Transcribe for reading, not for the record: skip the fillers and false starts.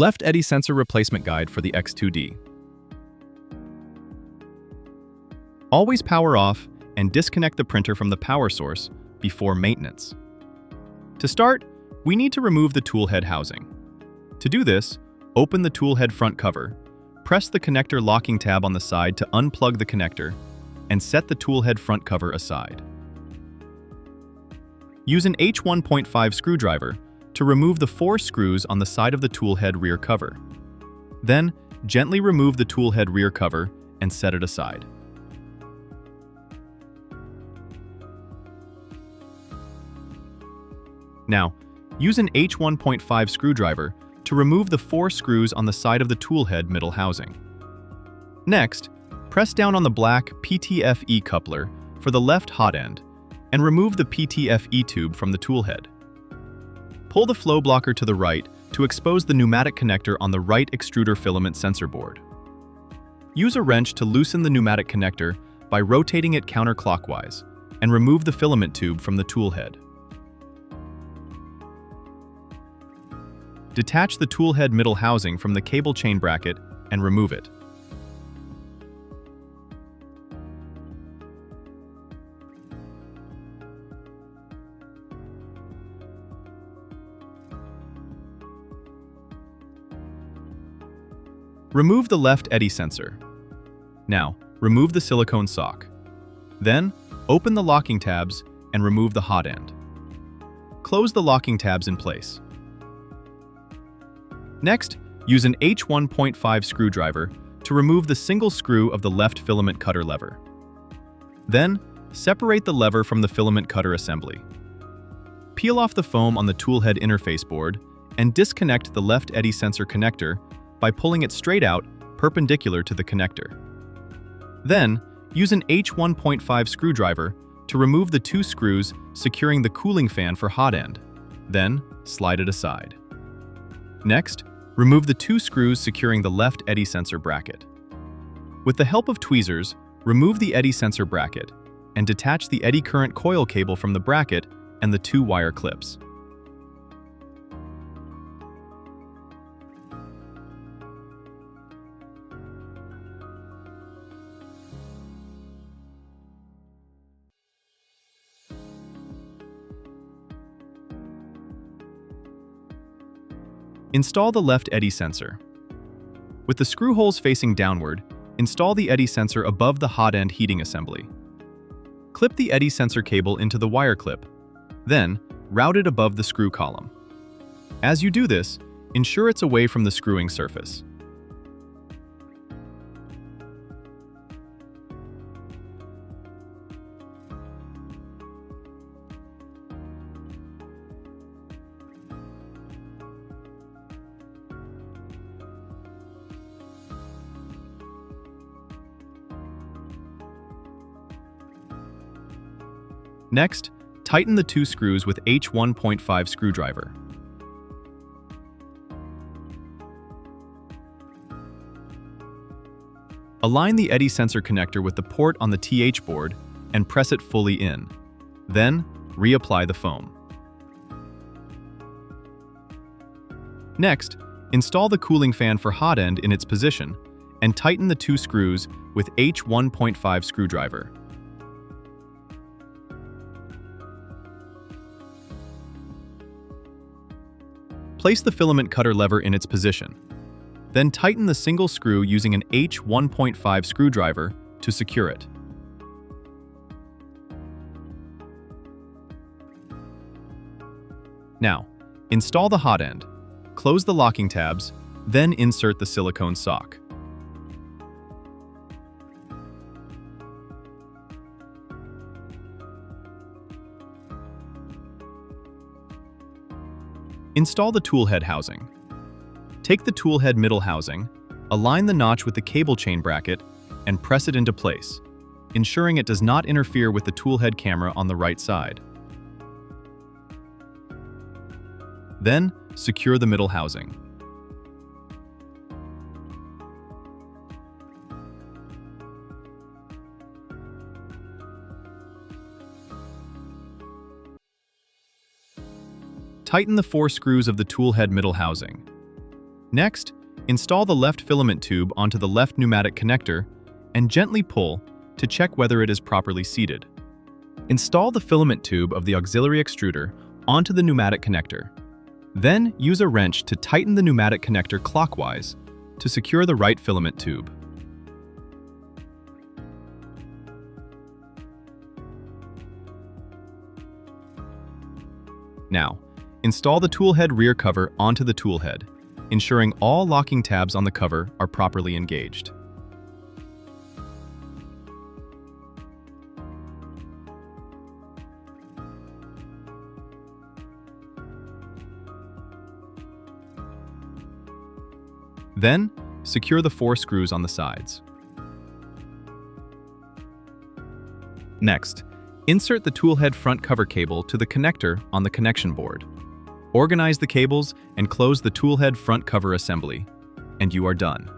Left eddy sensor replacement guide for the X2D. Always power off and disconnect the printer from the power source before maintenance. To start, we need to remove the toolhead housing. To do this, open the toolhead front cover, press the connector locking tab on the side to unplug the connector, and set the toolhead front cover aside. Use an H1.5 screwdriver to remove the 4 screws on the side of the toolhead rear cover. Then, gently remove the toolhead rear cover and set it aside. Now, use an H1.5 screwdriver to remove the 4 screws on the side of the toolhead middle housing. Next, press down on the black PTFE coupler for the left hot end and remove the PTFE tube from the toolhead. Pull the flow blocker to the right to expose the pneumatic connector on the right extruder filament sensor board. Use a wrench to loosen the pneumatic connector by rotating it counterclockwise and remove the filament tube from the toolhead. Detach the toolhead middle housing from the cable chain bracket and remove it. Remove the left eddy sensor. Now, remove the silicone sock. Then, open the locking tabs and remove the hot end. Close the locking tabs in place. Next, use an H1.5 screwdriver to remove the single screw of the left filament cutter lever. Then, separate the lever from the filament cutter assembly. Peel off the foam on the toolhead interface board and disconnect the left eddy sensor connector by pulling it straight out, perpendicular to the connector. Then, use an H1.5 screwdriver to remove the 2 screws securing the cooling fan for hot end. Then, slide it aside. Next, remove the 2 screws securing the left eddy sensor bracket. With the help of tweezers, remove the eddy sensor bracket and detach the eddy current coil cable from the bracket and the 2 wire clips. Install the left eddy sensor. With the screw holes facing downward, install the eddy sensor above the hot end heating assembly. Clip the eddy sensor cable into the wire clip, then route it above the screw column. As you do this, ensure it's away from the screwing surface. Next, tighten the 2 screws with H1.5 screwdriver. Align the eddy sensor connector with the port on the TH board and press it fully in. Then, reapply the foam. Next, install the cooling fan for hot end in its position and tighten the 2 screws with H1.5 screwdriver. Place the filament cutter lever in its position. Then tighten the single screw using an H1.5 screwdriver to secure it. Now, install the hot end. Close the locking tabs, then insert the silicone sock. Install the toolhead housing. Take the toolhead middle housing, align the notch with the cable chain bracket, and press it into place, ensuring it does not interfere with the toolhead camera on the right side. Then, secure the middle housing. Tighten the 4 screws of the toolhead middle housing. Next, install the left filament tube onto the left pneumatic connector and gently pull to check whether it is properly seated. Install the filament tube of the auxiliary extruder onto the pneumatic connector. Then use a wrench to tighten the pneumatic connector clockwise to secure the right filament tube. Now, install the toolhead rear cover onto the toolhead, ensuring all locking tabs on the cover are properly engaged. Then, secure the 4 screws on the sides. Next, insert the toolhead front cover cable to the connector on the connection board. Organize the cables and close the toolhead front cover assembly, and you are done.